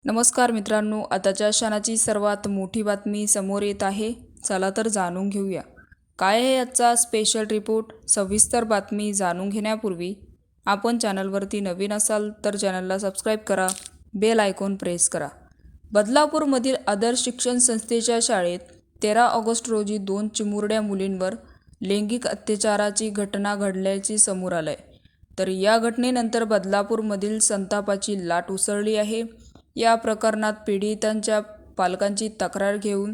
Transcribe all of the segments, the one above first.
नमस्कार मित्रांनो, आताच्या क्षणाची सर्वात मोठी बातमी समोर येत आहे. चला तर जाणून घेऊया काय आहे आजचा स्पेशल रिपोर्ट. सविस्तर बातमी जाणून घेण्यापूर्वी आपण चॅनलवरती नवीन असाल तर चॅनलला सबस्क्राईब करा, बेल आयकॉन प्रेस करा. बदलापूरमधील आदर्श शिक्षण संस्थेच्या शाळेत 13 ऑगस्ट रोजी 2 चिमुरड्या मुलींवर लैंगिक अत्याचाराची घटना घडल्याचे समोर आलंय. तर या घटनेनंतर बदलापूरमधील संतापाची लाट उसळली आहे. या प्रकरणात पीडितांच्या पालकांची तक्रार घेऊन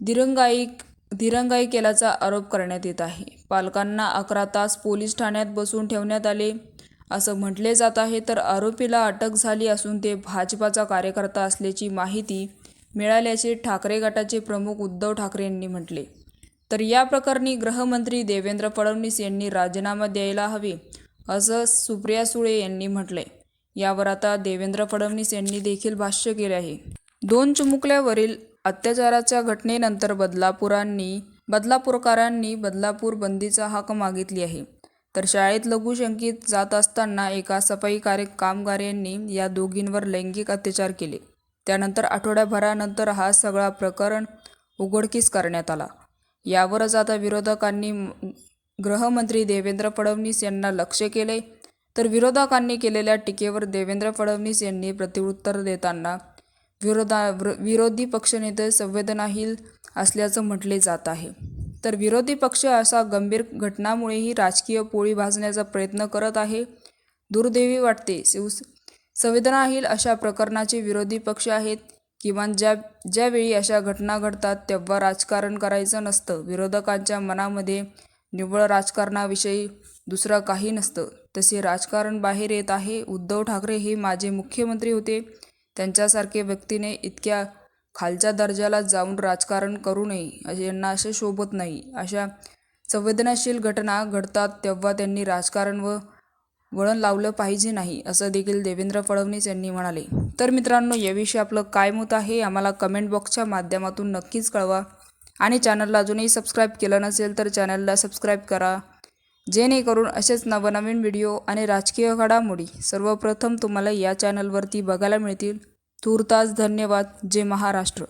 दिरंगाई केल्याचा आरोप करण्यात येत आहे. पालकांना 11 तास पोलीस ठाण्यात बसून ठेवण्यात आले असं म्हटले जात आहे. तर आरोपीला अटक झाली असून ते भाजपाचा कार्यकर्ता असल्याची माहिती मिळाल्याचे ठाकरे गटाचे प्रमुख उद्धव ठाकरे यांनी म्हटले. तर या प्रकरणी गृहमंत्री देवेंद्र फडणवीस यांनी राजीनामा द्यायला हवे असं सुप्रिया सुळे यांनी म्हटलंय. यावर आता देवेंद्र फडणवीस यांनी देखील भाष्य केले आहे. 2 चिमुकल्यावरील अत्याचाराच्या घटनेनंतर बदलापूरकरांनी बदलापूर बंदीचा हाक मागितली आहे. तर शाळेत लघुशंकित जात असताना एका सफाई कामगारांनी या दोघींवर लैंगिक अत्याचार केले. त्यानंतर आठवड्याभरानंतर हा सगळा प्रकरण उघडकीस करण्यात आला. यावरच आता विरोधकांनी गृहमंत्री देवेंद्र फडणवीस यांना लक्ष्य केले. तर विरोधकांनी केलेल्या टीकेवर देवेंद्र फडणवीस यांनी प्रत्युत्तर देताना विरोधी पक्षनेते संवेदनशील असल्याचं म्हटले जात आहे. तर विरोधी पक्ष अशा गंभीर घटनांमुळेही राजकीय पोळी भाजण्याचा प्रयत्न करत आहे. दुर्दैवी वाटते, संवेदनशील अशा प्रकरणाचे विरोधी पक्ष आहेत. किमान ज्यावेळी अशा घटना घडतात तेव्हा राजकारण करायचं नसतं. विरोधकांच्या मनामध्ये निव्वळ राजकारणाविषयी दुसरं काही नसतं. तसे राजकारण बाहेर येत आहे. उद्धव ठाकरे हे माजी मुख्यमंत्री होते. त्यांच्यासारखे व्यक्तीने इतक्या खालच्या दर्जाला जाऊन राजकारण करू नये, यांना असे शोभत नाही. अशा संवेदनशील घटना घडतात तेव्हा त्यांनी राजकारण वळण लावलं पाहिजे नाही, असं देखील देवेंद्र फडणवीस यांनी म्हणाले. तर मित्रांनो, याविषयी आपलं काय मत आहे आम्हाला कमेंट बॉक्सच्या माध्यमातून नक्कीच कळवा. आणि चॅनलला अजूनही सबस्क्राईब केलं नसेल तर चॅनलला सबस्क्राईब करा, जेणेकरून असेच नवनवीन व्हिडिओ आणि राजकीय घडामोडी सर्वप्रथम तुम्हाला या चॅनलवरती बघायला मिळतील. तूर्तास धन्यवाद. जय महाराष्ट्र.